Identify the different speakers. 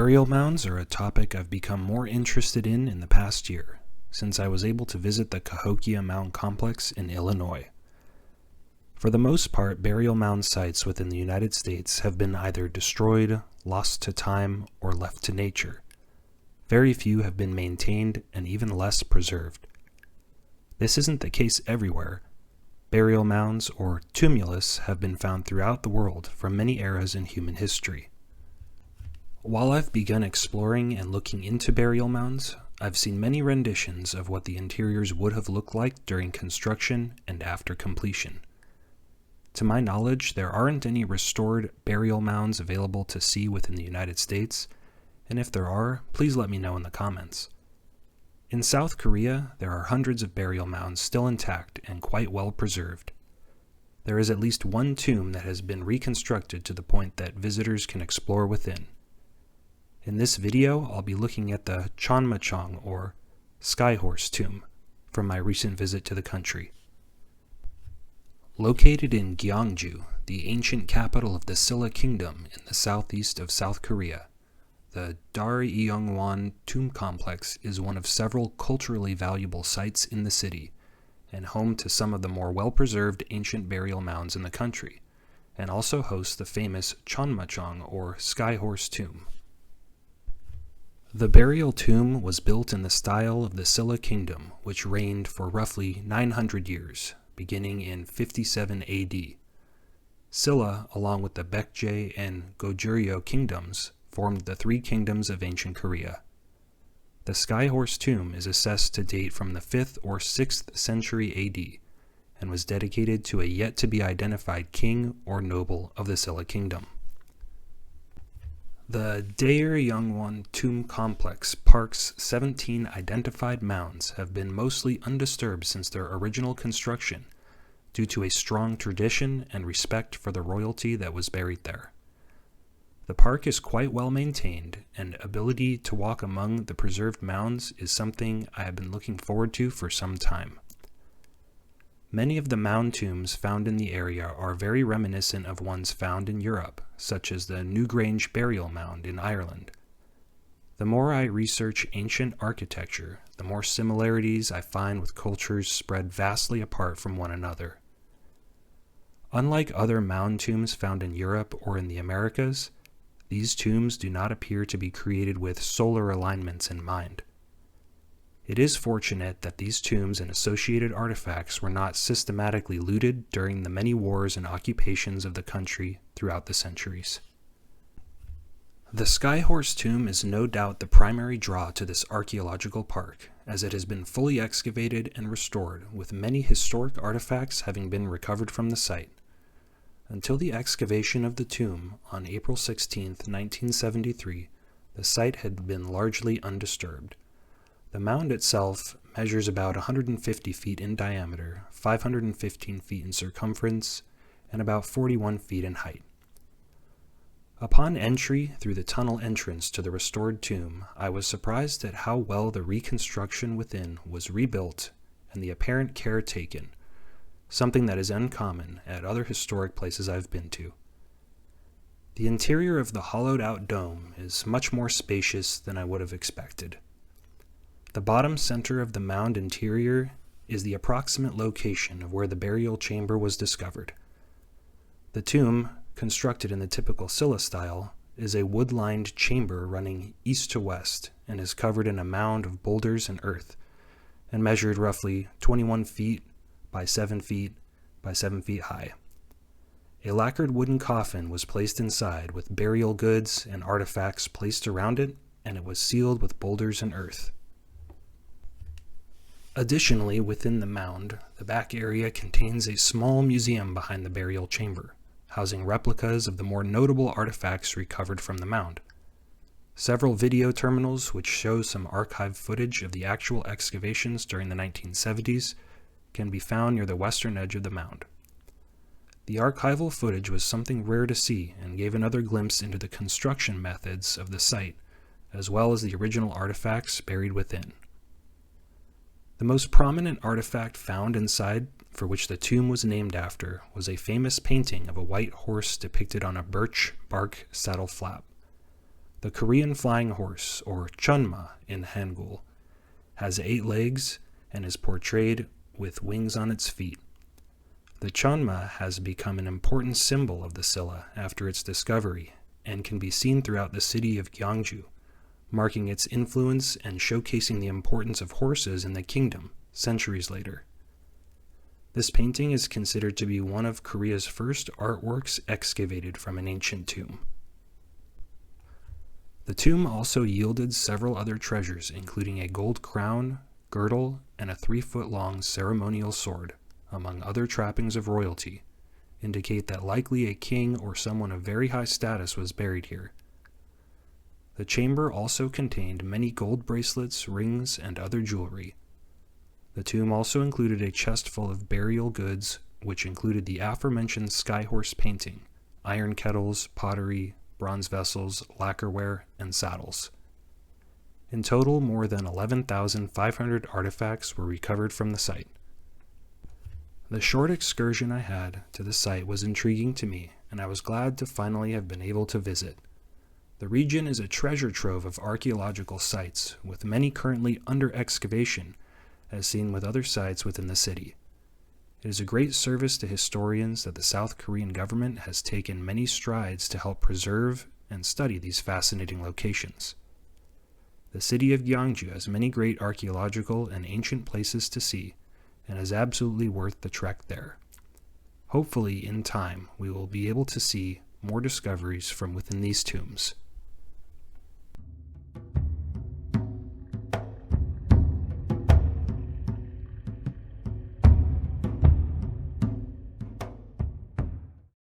Speaker 1: Burial mounds are a topic I've become more interested in the past year, since I was able to visit the Cahokia Mound Complex in Illinois. For the most part, burial mound sites within the United States have been either destroyed, lost to time, or left to nature. Very few have been maintained and even less preserved. This isn't the case everywhere. Burial mounds, or tumulus, have been found throughout the world from many eras in human history. While I've begun exploring and looking into burial mounds, I've seen many renditions of what the interiors would have looked like during construction and after completion. To my knowledge, there aren't any restored burial mounds available to see within the United States, and if there are, please let me know in the comments. In South Korea, there are hundreds of burial mounds still intact and quite well preserved. There is at least one tomb that has been reconstructed to the point that visitors can explore within. In this video, I'll be looking at the Cheonmachong, or Skyhorse tomb, from my recent visit to the country. Located in Gyeongju, the ancient capital of the Silla Kingdom in the southeast of South Korea, the Daryongwon Tomb Complex is one of several culturally valuable sites in the city, and home to some of the more well-preserved ancient burial mounds in the country, and also hosts the famous Cheonmachong, or Skyhorse tomb. The burial tomb was built in the style of the Silla Kingdom, which reigned for roughly 900 years, beginning in 57 AD. Silla, along with the Baekje and Goguryeo kingdoms, formed the three kingdoms of ancient Korea. The Skyhorse tomb is assessed to date from the 5th or 6th century AD, and was dedicated to a yet-to-be-identified king or noble of the Silla Kingdom. The Daryongwon Tomb Complex Park's 17 identified mounds have been mostly undisturbed since their original construction, due to a strong tradition and respect for the royalty that was buried there. The park is quite well maintained, and ability to walk among the preserved mounds is something I have been looking forward to for some time. Many of the mound tombs found in the area are very reminiscent of ones found in Europe, such as the Newgrange Burial Mound in Ireland. The more I research ancient architecture, the more similarities I find with cultures spread vastly apart from one another. Unlike other mound tombs found in Europe or in the Americas, these tombs do not appear to be created with solar alignments in mind. It is fortunate that these tombs and associated artifacts were not systematically looted during the many wars and occupations of the country throughout the centuries. The Skyhorse tomb is no doubt the primary draw to this archaeological park, as it has been fully excavated and restored, with many historic artifacts having been recovered from the site. Until the excavation of the tomb on April 16, 1973, the site had been largely undisturbed. The mound itself measures about 150 feet in diameter, 515 feet in circumference, and about 41 feet in height. Upon entry through the tunnel entrance to the restored tomb, I was surprised at how well the reconstruction within was rebuilt and the apparent care taken, something that is uncommon at other historic places I've been to. The interior of the hollowed-out dome is much more spacious than I would have expected. The bottom center of the mound interior is the approximate location of where the burial chamber was discovered. The tomb, constructed in the typical Silla style, is a wood-lined chamber running east to west and is covered in a mound of boulders and earth, and measured roughly 21 feet by 7 feet by 7 feet high. A lacquered wooden coffin was placed inside with burial goods and artifacts placed around it, and it was sealed with boulders and earth. Additionally, within the mound, the back area contains a small museum behind the burial chamber, housing replicas of the more notable artifacts recovered from the mound. Several video terminals which show some archived footage of the actual excavations during the 1970s can be found near the western edge of the mound. The archival footage was something rare to see and gave another glimpse into the construction methods of the site, as well as the original artifacts buried within. The most prominent artifact found inside, for which the tomb was named after, was a famous painting of a white horse depicted on a birch bark saddle flap. The Korean flying horse, or Cheonma in Hangul, has 8 legs and is portrayed with wings on its feet. The Cheonma has become an important symbol of the Silla after its discovery and can be seen throughout the city of Gyeongju, marking its influence and showcasing the importance of horses in the kingdom centuries later. This painting is considered to be one of Korea's first artworks excavated from an ancient tomb. The tomb also yielded several other treasures, including a gold crown, girdle, and a 3-foot-long ceremonial sword, among other trappings of royalty, indicate that likely a king or someone of very high status was buried here. The chamber also contained many gold bracelets, rings, and other jewelry. The tomb also included a chest full of burial goods, which included the aforementioned skyhorse painting, iron kettles, pottery, bronze vessels, lacquerware, and saddles. In total, more than 11,500 artifacts were recovered from the site. The short excursion I had to the site was intriguing to me, and I was glad to finally have been able to visit. The region is a treasure trove of archaeological sites, with many currently under excavation, as seen with other sites within the city. It is a great service to historians that the South Korean government has taken many strides to help preserve and study these fascinating locations. The city of Gyeongju has many great archaeological and ancient places to see, and is absolutely worth the trek there. Hopefully, in time, we will be able to see more discoveries from within these tombs.